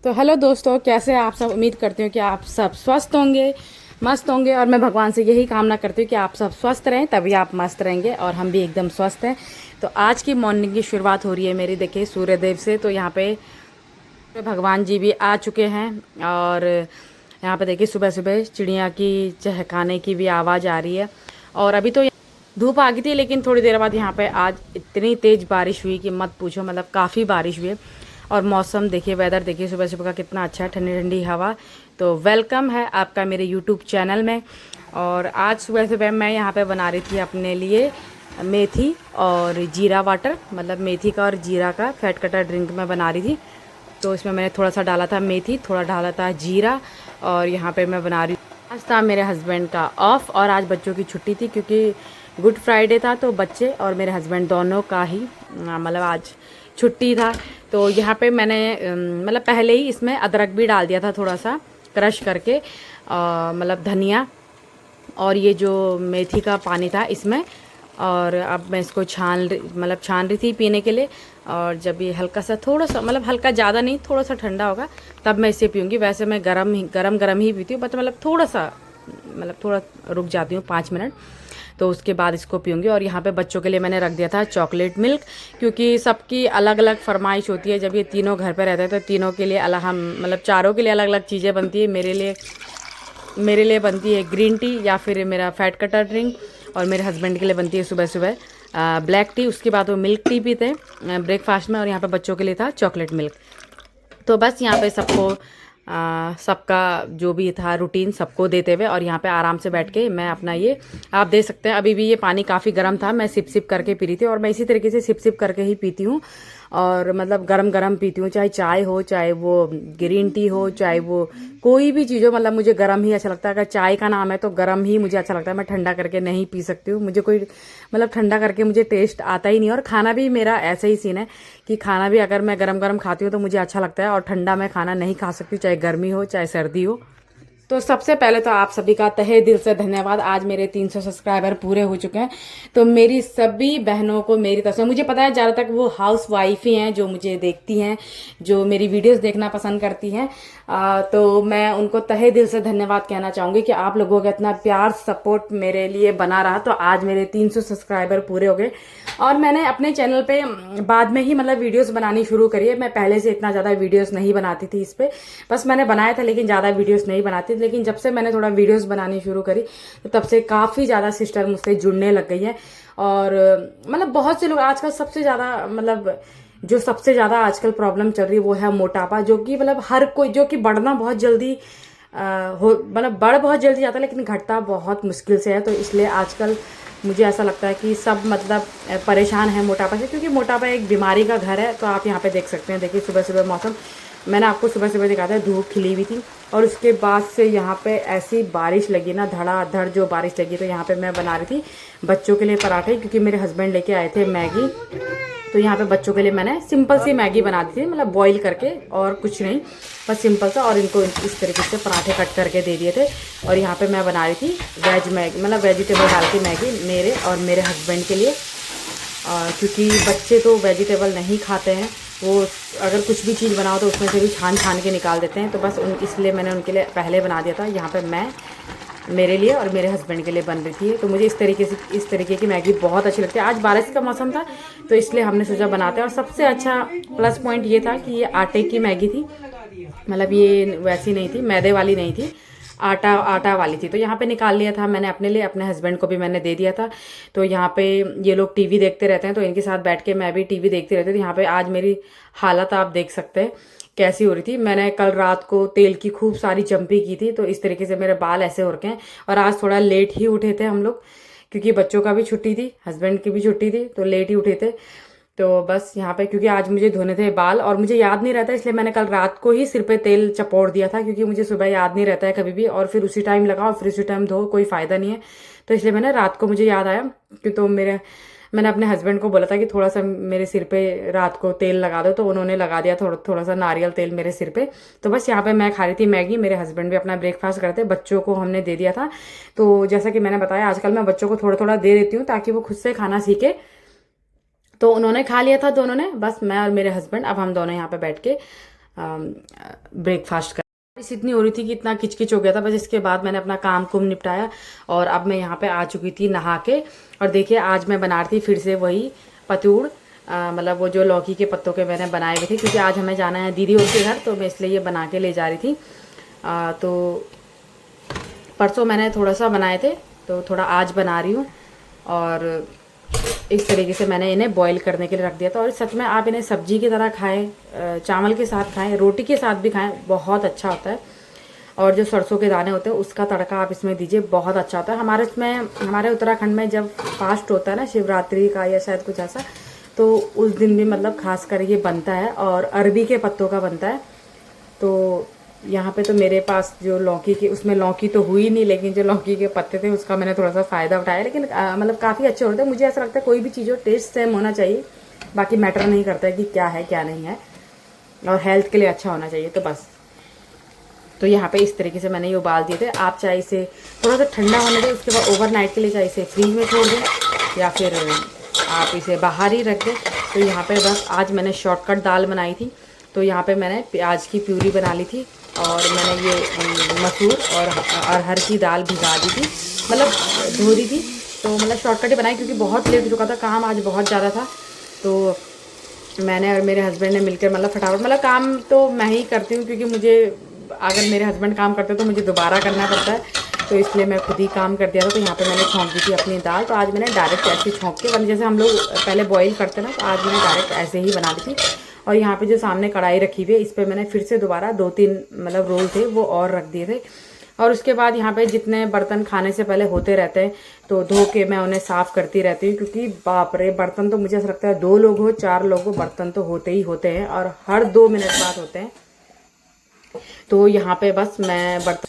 तो हेलो दोस्तों, कैसे हैं आप सब। उम्मीद करती हूँ कि आप सब स्वस्थ होंगे, मस्त होंगे। और मैं भगवान से यही कामना करती हूँ कि आप सब स्वस्थ रहें, तभी आप मस्त रहेंगे और हम भी एकदम स्वस्थ हैं। तो आज की मॉर्निंग की शुरुआत हो रही है मेरी, देखिए, सूर्यदेव से। तो यहाँ पे भगवान जी भी आ चुके हैं और यहाँ पे देखिए सुबह सुबह चिड़िया की चहकाने की भी आवाज़ आ रही है। और अभी तो धूप आ गई थी, लेकिन थोड़ी देर बाद यहाँ पे आज इतनी तेज़ बारिश हुई कि मत पूछो, मतलब काफ़ी बारिश हुई है। और मौसम देखिए, वेदर देखिए सुबह सुबह का कितना अच्छा है, ठंडी ठंडी हवा। तो वेलकम है आपका मेरे यूट्यूब चैनल में। और आज सुबह सुबह मैं यहाँ पे बना रही थी अपने लिए मेथी और जीरा वाटर, मतलब मेथी का और जीरा का फैट कटर ड्रिंक मैं बना रही थी। तो इसमें मैंने थोड़ा सा डाला था मेथी, थोड़ा डाला था जीरा। और यहाँ पे मैं बना रही हूँ। आज था मेरे हस्बैंड का ऑफ और आज बच्चों की छुट्टी थी, क्योंकि गुड फ्राइडे था। तो बच्चे और मेरे हस्बैंड दोनों का ही मतलब आज छुट्टी था। तो यहाँ पे मैंने मतलब पहले ही इसमें अदरक भी डाल दिया था, थोड़ा सा क्रश करके, मतलब धनिया और ये जो मेथी का पानी था इसमें। और अब मैं इसको छान रही थी पीने के लिए। और जब ये हल्का सा, थोड़ा सा, मतलब हल्का ज़्यादा नहीं, थोड़ा सा ठंडा होगा तब मैं इसे पीऊँगी। वैसे मैं गरम ही पीती हूँ, बट मतलब थोड़ा सा, मतलब थोड़ा रुक जाती हूँ 5 मिनट, तो उसके बाद इसको पीऊँगी। और यहाँ पे बच्चों के लिए मैंने रख दिया था चॉकलेट मिल्क, क्योंकि सबकी अलग अलग फरमाइश होती है। जब ये तीनों घर पे रहते हैं तो तीनों के लिए अलग, हम मतलब चारों के लिए अलग अलग चीज़ें बनती है। मेरे लिए बनती है ग्रीन टी या फिर मेरा फैट कटर ड्रिंक, और मेरे हस्बैंड के लिए बनती है सुबह सुबह ब्लैक टी। उसके बाद वो मिल्क टी पीते हैं ब्रेकफास्ट में। और यहाँ पे बच्चों के लिए था चॉकलेट मिल्क। तो बस यहाँ पे सबका जो भी था रूटीन सबको देते हुए, और यहाँ पे आराम से बैठ के मैं अपना ये, आप देख सकते हैं अभी भी ये पानी काफ़ी गर्म था, मैं सिप सिप करके पी रही थी। और मैं इसी तरीके से सिप सिप करके ही पीती हूँ। और मतलब गरम गरम पीती हूँ, चाहे चाय हो, चाहे वो ग्रीन टी हो, चाहे वो कोई भी चीज़ हो। मतलब मुझे गरम ही अच्छा लगता है। अगर चाय का नाम है तो गरम ही मुझे अच्छा लगता है। मैं ठंडा करके नहीं पी सकती हूँ, मुझे कोई मतलब ठंडा करके मुझे टेस्ट आता ही नहीं। और खाना भी मेरा ऐसा ही सीन है कि खाना भी अगर मैं गरम गरम खाती हूँ तो मुझे अच्छा लगता है, और ठंडा मैं खाना नहीं खा सकती, चाहे गर्मी हो चाहे सर्दी हो। तो सबसे पहले तो आप सभी का तहे दिल से धन्यवाद। आज मेरे 300 सब्सक्राइबर पूरे हो चुके हैं। तो मेरी सभी बहनों को मेरी तरफ से, मुझे पता है ज़्यादातर वो हाउस वाइफ ही हैं जो मुझे देखती हैं, जो मेरी वीडियोस देखना पसंद करती हैं। तो मैं उनको तहे दिल से धन्यवाद कहना चाहूँगी कि आप लोगों का इतना प्यार सपोर्ट मेरे लिए बना रहा। तो आज मेरे 300 सब्सक्राइबर पूरे हो गए। और मैंने अपने चैनल पे बाद में ही मतलब वीडियोस बनानी शुरू करी है। मैं पहले से इतना ज़्यादा वीडियोस नहीं बनाती थी इस पे, बस मैंने बनाया था लेकिन ज़्यादा वीडियोस नहीं बनाती थी। लेकिन जब से मैंने थोड़ा वीडियोस बनानी शुरू करी तो तब से काफ़ी ज़्यादा सिस्टर मुझसे जुड़ने लग गई है। और मतलब बहुत से लोग आजकल, सबसे ज़्यादा मतलब जो सबसे ज़्यादा आजकल प्रॉब्लम चल रही है वो है मोटापा, जो कि मतलब हर कोई, जो कि बढ़ना बहुत जल्दी मतलब बढ़ बहुत जल्दी जाता है लेकिन घटता बहुत मुश्किल से है। तो इसलिए आजकल मुझे ऐसा लगता है कि सब मतलब परेशान है मोटापा से, क्योंकि मोटापा एक बीमारी का घर है। तो आप यहाँ पे देख सकते हैं, देखिए सुबह सुबह मौसम, मैंने आपको सुबह सुबह दिखा था, धूप खिली हुई थी और उसके बाद से यहाँ पे ऐसी बारिश लगी ना, धड़ाधड़ जो बारिश लगी। तो यहाँ पे मैं बना रही थी बच्चों के लिए पराठे, क्योंकि मेरे हस्बैंड लेके आए थे मैगी। तो यहाँ पे बच्चों के लिए मैंने सिंपल सी मैगी बना दी थी, मतलब बॉईल करके, और कुछ नहीं, बस सिंपल सा। और इनको इस तरीके से पराठे कट करके दे दिए थे। और यहाँ पे मैं बना रही थी वेज मैगी, मतलब वेजिटेबल डाल के मैगी मेरे और मेरे हस्बैंड के लिए। क्योंकि बच्चे तो वेजिटेबल नहीं खाते हैं, वो अगर कुछ भी चीज़ बनाओ तो उसमें से भी छान छान के निकाल देते हैं। तो बस इसलिए मैंने उनके लिए पहले बना दिया था। यहाँ पे मैं मेरे लिए और मेरे हस्बैंड के लिए बन रही थी। तो मुझे इस तरीके की मैगी बहुत अच्छी लगती है। आज बारिश का मौसम था तो इसलिए हमने सोचा बनाते हैं। और सबसे अच्छा प्लस पॉइंट ये था कि ये आटे की मैगी थी, मतलब ये वैसी नहीं थी, मैदे वाली नहीं थी, आटा वाली थी। तो यहाँ पे निकाल लिया था मैंने अपने लिए, अपने हस्बैंड को भी मैंने दे दिया था। तो यहाँ पे ये लोग टीवी देखते रहते हैं, तो इनके साथ बैठ के मैं भी टीवी देखती रहती थी। यहाँ पे आज मेरी हालत आप देख सकते हैं कैसी हो रही थी। मैंने कल रात को तेल की खूब सारी चंपी की थी, तो इस तरीके से मेरे बाल ऐसे हो रखे हैं। और आज थोड़ा लेट ही उठे थे हम लोग, क्योंकि बच्चों का भी छुट्टी थी, हस्बैंड की भी छुट्टी थी, तो लेट ही उठे थे। तो बस यहाँ पे, क्योंकि आज मुझे धोने थे बाल और मुझे याद नहीं रहता, इसलिए मैंने कल रात को ही सिर पे तेल चपोड़ दिया था, क्योंकि मुझे सुबह याद नहीं रहता है कभी भी, और फिर उसी टाइम लगाओ फिर उसी टाइम धो, कोई फ़ायदा नहीं है। तो इसलिए मैंने रात को, मुझे याद आया कि तो मैंने अपने हस्बैंड को बोला था कि थोड़ा सा मेरे सिर पे रात को तेल लगा दो, तो उन्होंने लगा दिया थोड़ा सा नारियल तेल मेरे सिर पे। तो बस यहाँ पे मैं खा रही थी मैगी, मेरे हस्बैंड भी अपना ब्रेकफास्ट करते, बच्चों को हमने दे दिया था। तो जैसा कि मैंने बताया, आजकल मैं बच्चों को थोड़ा थोड़ा दे देती हूँ ताकि वो खुद से खाना सीखे। तो उन्होंने खा लिया था दोनों ने, बस मैं और मेरे हस्बैंड, अब हम दोनों यहाँ पे बैठ के ब्रेकफास्ट कर। बारिश इतनी हो रही थी कि इतना किचकिच हो गया था। बस इसके बाद मैंने अपना काम कुम निपटाया और अब मैं यहाँ पे आ चुकी थी नहा के। और देखिए आज मैं बना रही थी फिर से वही पतूड़, मतलब वो जो लौकी के पत्तों के मैंने बनाए हुए थे, क्योंकि आज हमें जाना है दीदी के घर, तो मैं इसलिए ये बना के ले जा रही थी। तो परसों मैंने थोड़ा सा बनाए थे तो थोड़ा आज बना रही हूँ। और इस तरीके से मैंने इन्हें बॉईल करने के लिए रख दिया था। और सच में आप इन्हें सब्जी की तरह खाएं, चावल के साथ खाएं, रोटी के साथ भी खाएं, बहुत अच्छा होता है। और जो सरसों के दाने होते हैं उसका तड़का आप इसमें दीजिए, बहुत अच्छा होता है। हमारे उत्तराखंड में जब फास्ट होता है ना शिवरात्रि का या शायद कुछ ऐसा, तो उस दिन भी मतलब खास कर ये बनता है। और अरबी के पत्तों का बनता है। तो यहाँ पे तो मेरे पास जो लौकी की, उसमें लौकी तो हुई नहीं, लेकिन जो लौकी के पत्ते थे उसका मैंने थोड़ा सा फ़ायदा उठाया। लेकिन मतलब काफ़ी अच्छे होते हैं। मुझे ऐसा लगता है कोई भी चीज़ हो टेस्ट सेम होना चाहिए, बाकी मैटर नहीं करता है कि क्या है क्या नहीं है, और हेल्थ के लिए अच्छा होना चाहिए। तो बस, तो यहाँ पे इस तरीके से मैंने ये उबाल दिए थे। आप चाहे इसे थोड़ा सा ठंडा होने दें, उसके बाद ओवरनाइट के लिए चाहे इसे फ्रीज में छोड़ दें या फिर आप इसे बाहर ही रख दें। तो यहाँ पे बस आज मैंने शॉर्टकट दाल बनाई थी। तो यहाँ पे मैंने प्याज की प्यूरी बना ली थी और मैंने ये मसूर और अरहर की दाल भिगा दी थी, मतलब धो दी थी। तो मतलब शॉर्टकट ही बनाई क्योंकि बहुत लेट हो चुका था, काम आज बहुत ज़्यादा था। तो मैंने और मेरे हस्बैंड ने मिलकर मतलब फटाफट, मतलब काम तो मैं ही करती हूँ क्योंकि मुझे, अगर मेरे हस्बैंड काम करते तो मुझे दोबारा करना पड़ता है, तो इसलिए मैं खुद ही काम कर दिया था। तो यहाँ पे मैंने छौंक दी थी अपनी दाल। तो आज मैंने डायरेक्ट ऐसे छौंक के, वरना जैसे हम लोग पहले बॉईल करते ना, तो आज मैंने डायरेक्ट ऐसे ही बना दी थी। और यहाँ पे जो सामने कढ़ाई रखी हुई है, इस पर मैंने फिर से दोबारा 2-3 मतलब रोल थे वो और रख दिए थे। और उसके बाद यहाँ पे जितने बर्तन खाने से पहले होते रहते हैं, तो धो के मैं उन्हें साफ़ करती रहती हूँ। क्योंकि बाप रे, बर्तन तो मुझे ऐसा लगता है 2 लोग हो 4 लोग हो, बर्तन तो होते ही होते हैं और हर 2 मिनट बाद होते हैं। तो यहाँ पे बस मैं बर्तन,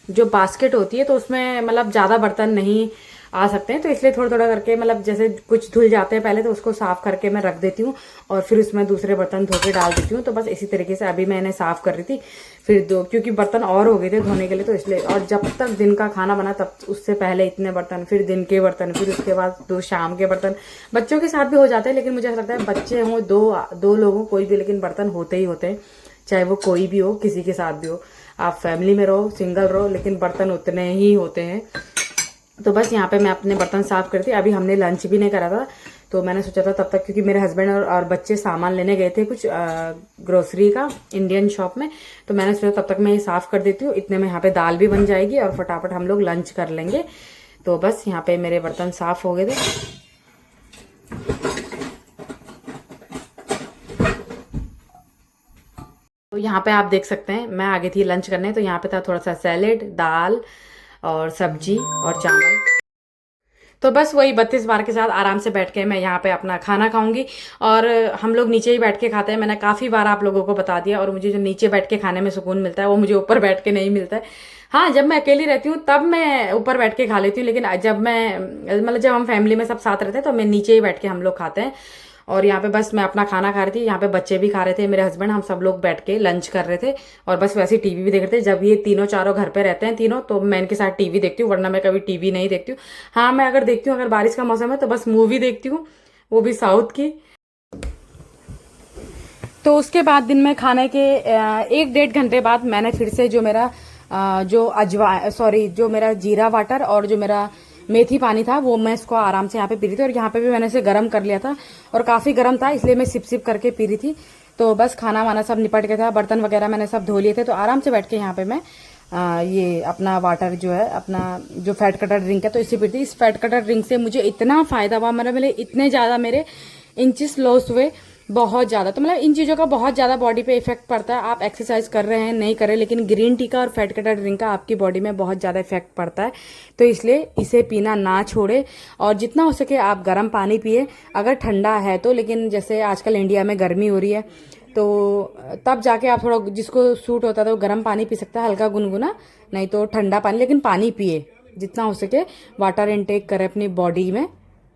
जो बास्केट होती है तो उसमें मतलब ज़्यादा बर्तन नहीं आ सकते हैं, तो इसलिए थोड़ा थोड़ा करके, मतलब जैसे कुछ धुल जाते हैं पहले तो उसको साफ़ करके मैं रख देती हूँ और फिर उसमें दूसरे बर्तन धो के डाल देती हूँ। तो बस इसी तरीके से अभी मैं इन्हें साफ़ कर रही थी। फिर क्योंकि बर्तन और हो गए थे धोने के लिए, तो इसलिए। और जब तक दिन का खाना बना तब उससे पहले इतने बर्तन, फिर दिन के बर्तन, फिर उसके बाद 2 शाम के बर्तन। बच्चों के साथ भी हो जाते हैं, लेकिन मुझे ऐसा लगता है बच्चे हों, दो लोग हों, कोई भी, लेकिन बर्तन होते ही होते हैं, चाहे वो कोई भी हो, किसी के साथ भी हो। आप फैमिली में रहो, सिंगल रहो, लेकिन बर्तन उतने ही होते हैं। तो बस यहाँ पे मैं अपने बर्तन साफ़ करती। अभी हमने लंच भी नहीं करा था, तो मैंने सोचा था तब तक, क्योंकि मेरे हस्बैंड और बच्चे सामान लेने गए थे कुछ ग्रोसरी का इंडियन शॉप में, तो मैंने सोचा तब तक मैं ये साफ़ कर देती हूँ। इतने में यहाँ पे दाल भी बन जाएगी और फटाफट हम लोग लंच कर लेंगे। तो बस यहाँ पे मेरे बर्तन साफ़ हो गए थे। तो यहाँ पे आप देख सकते हैं मैं आ गई थी लंच करने। तो यहाँ पे था थोड़ा सा सैलेड, दाल और सब्जी और चावल। तो बस वही 32 बार के साथ आराम से बैठ के मैं यहाँ पे अपना खाना खाऊंगी। और हम लोग नीचे ही बैठ के खाते हैं, मैंने काफ़ी बार आप लोगों को बता दिया। और मुझे जो नीचे बैठ के खाने में सुकून मिलता है वो मुझे ऊपर बैठ के नहीं मिलता है। हाँ, जब मैं अकेली रहती हूँ तब मैं ऊपर बैठ के खा लेती हूँ, लेकिन जब हम फैमिली में सब साथ रहते हैं तो मैं नीचे ही बैठ के हम लोग खाते हैं। और यहाँ पे बस मैं अपना खाना खा रही थी, यहाँ पे बच्चे भी खा रहे थे, मेरे हस्बैंड, हम सब लोग बैठ के लंच कर रहे थे। और बस वैसे ही टीवी भी देख रहे थे। जब ये तीनों चारों घर पे रहते हैं तीनों, तो मैं इनके साथ टीवी देखती हूँ, वरना मैं कभी टीवी नहीं देखती हूँ। हाँ, मैं अगर देखती हूँ, अगर बारिश का मौसम है तो बस मूवी देखती हूँ, वो भी साउथ की। तो उसके बाद दिन में खाने के 1-1.5 घंटे बाद मैंने फिर से जो मेरा जो मेरा जीरा वाटर और जो मेरा मेथी पानी था वो मैं इसको आराम से यहाँ पे पी रही थी। और यहाँ पे भी मैंने इसे गर्म कर लिया था और काफ़ी गर्म था, इसलिए मैं सिप सिप करके पी रही थी। तो बस खाना वाना सब निपट गया था, बर्तन वगैरह मैंने सब धो लिए थे। तो आराम से बैठ के यहाँ पे मैं ये अपना वाटर जो है, अपना जो फैट कटर ड्रिंक है, तो इसे पीती। इस फैट कटर ड्रिंक से मुझे इतना फ़ायदा हुआ, मतलब मेरे इतने ज़्यादा मेरे इंचेस लॉस हुए, बहुत ज़्यादा। तो मतलब इन चीज़ों का बहुत ज़्यादा बॉडी पे इफेक्ट पड़ता है। आप एक्सरसाइज कर रहे हैं नहीं कर रहे, लेकिन ग्रीन टी का और फैट कटर ड्रिंक का आपकी बॉडी में बहुत ज़्यादा इफेक्ट पड़ता है। तो इसलिए इसे पीना ना छोड़े और जितना हो सके आप गर्म पानी पिए, अगर ठंडा है तो। लेकिन जैसे आजकल इंडिया में गर्मी हो रही है, तो तब जाके आप थोड़ा, जिसको सूट होता है तो गर्म पानी पी सकता है, हल्का गुनगुना, नहीं तो ठंडा पानी, लेकिन पानी पिए जितना हो सके। वाटर इनटेक करें अपनी बॉडी में।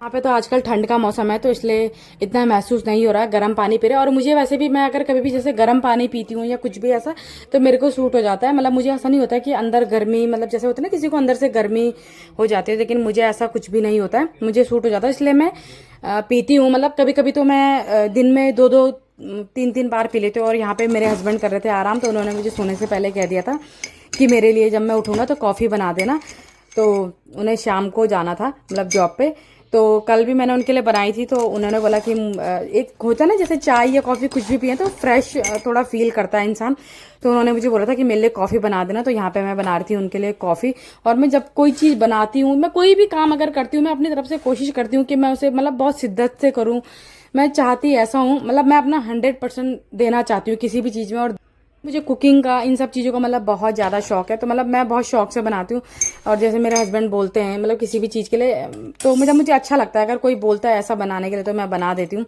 यहाँ पे तो आजकल ठंड का मौसम है, तो इसलिए इतना महसूस नहीं हो रहा है, गर्म पानी पी रहे। और मुझे वैसे भी, मैं अगर कभी भी जैसे गर्म पानी पीती हूँ या कुछ भी ऐसा, तो मेरे को सूट हो जाता है। मतलब मुझे ऐसा नहीं होता कि अंदर गर्मी, मतलब जैसे होता है ना किसी को अंदर से गर्मी हो जाती है, लेकिन मुझे ऐसा कुछ भी नहीं होता है, मुझे सूट हो जाता है, इसलिए मैं पीती हूँ। मतलब कभी कभी तो मैं दिन में 2-2 3-3 बार पी लेती हूँ। और यहाँ पे मेरे हस्बैंड कर रहे थे आराम, तो उन्होंने मुझे सोने से पहले कह दिया था कि मेरे लिए जब मैं उठूँगा तो कॉफ़ी बना देना। तो उन्हें शाम को जाना था मतलब जॉब पे, तो कल भी मैंने उनके लिए बनाई थी। तो उन्होंने बोला कि एक होता है ना जैसे चाय या कॉफ़ी कुछ भी पिए तो फ्रेश थोड़ा फील करता है इंसान। तो उन्होंने मुझे बोला था कि मेरे लिए कॉफ़ी बना देना। तो यहाँ पे मैं बना रही थी उनके लिए कॉफ़ी। और मैं जब कोई चीज़ बनाती हूँ, मैं कोई भी काम अगर करती हूँ, मैं अपनी तरफ से कोशिश करती हूँ कि मैं उसे मतलब बहुत शिद्दत से करूँ। मैं चाहती ऐसा हूँ, मतलब मैं अपना 100% देना चाहती हूँ किसी भी चीज़ में। और मुझे कुकिंग का इन सब चीज़ों का मतलब बहुत ज़्यादा शौक है। तो मतलब मैं बहुत शौक से बनाती हूँ। और जैसे मेरे हस्बैंड बोलते हैं मतलब किसी भी चीज़ के लिए, तो मुझे अच्छा लगता है अगर कोई बोलता है ऐसा बनाने के लिए तो मैं बना देती हूँ।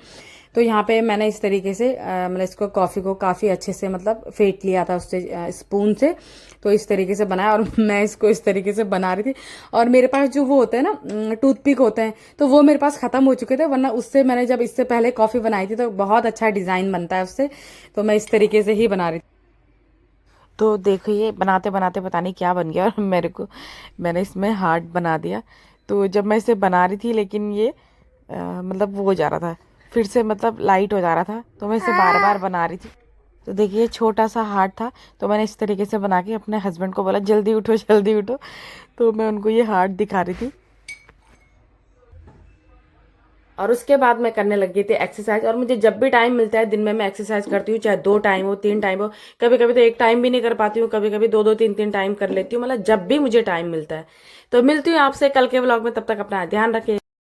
तो यहाँ पे मैंने इस तरीके से मतलब इसको कॉफ़ी को काफ़ी अच्छे से मतलब फेंट लिया था उससे स्पून से। तो इस तरीके से बनाया और मैं इसको इस तरीके से बना रही थी। और मेरे पास जो वो होते हैं ना टूथपिक होते हैं, तो वो मेरे पास ख़त्म हो चुके थे, वरना उससे मैंने जब इससे पहले कॉफ़ी बनाई थी तो बहुत अच्छा डिज़ाइन बनता है उससे। तो मैं इस तरीके से ही बना रही थी। तो देखो ये बनाते बनाते पता नहीं क्या बन गया, और मैंने इसमें हार्ट बना दिया। तो जब मैं इसे बना रही थी लेकिन ये मतलब वो हो जा रहा था, फिर से मतलब लाइट हो जा रहा था, तो मैं इसे बार बार बना रही थी। तो देखिए छोटा सा हार्ट था, तो मैंने इस तरीके से बना के अपने हस्बैंड को बोला जल्दी उठो जल्दी उठो। तो मैं उनको ये हार्ट दिखा रही थी। और उसके बाद मैं करने लग गई थी एक्सरसाइज। और मुझे जब भी टाइम मिलता है दिन में मैं एक्सरसाइज करती हूँ, चाहे 2 टाइम हो 3 टाइम हो। कभी कभी तो एक टाइम भी नहीं कर पाती हूँ, कभी कभी 2-2 3-3 टाइम कर लेती हूँ, मतलब जब भी मुझे टाइम मिलता है। तो मिलती हूँ आपसे कल के व्लॉग में, तब तक अपना ध्यान रखें।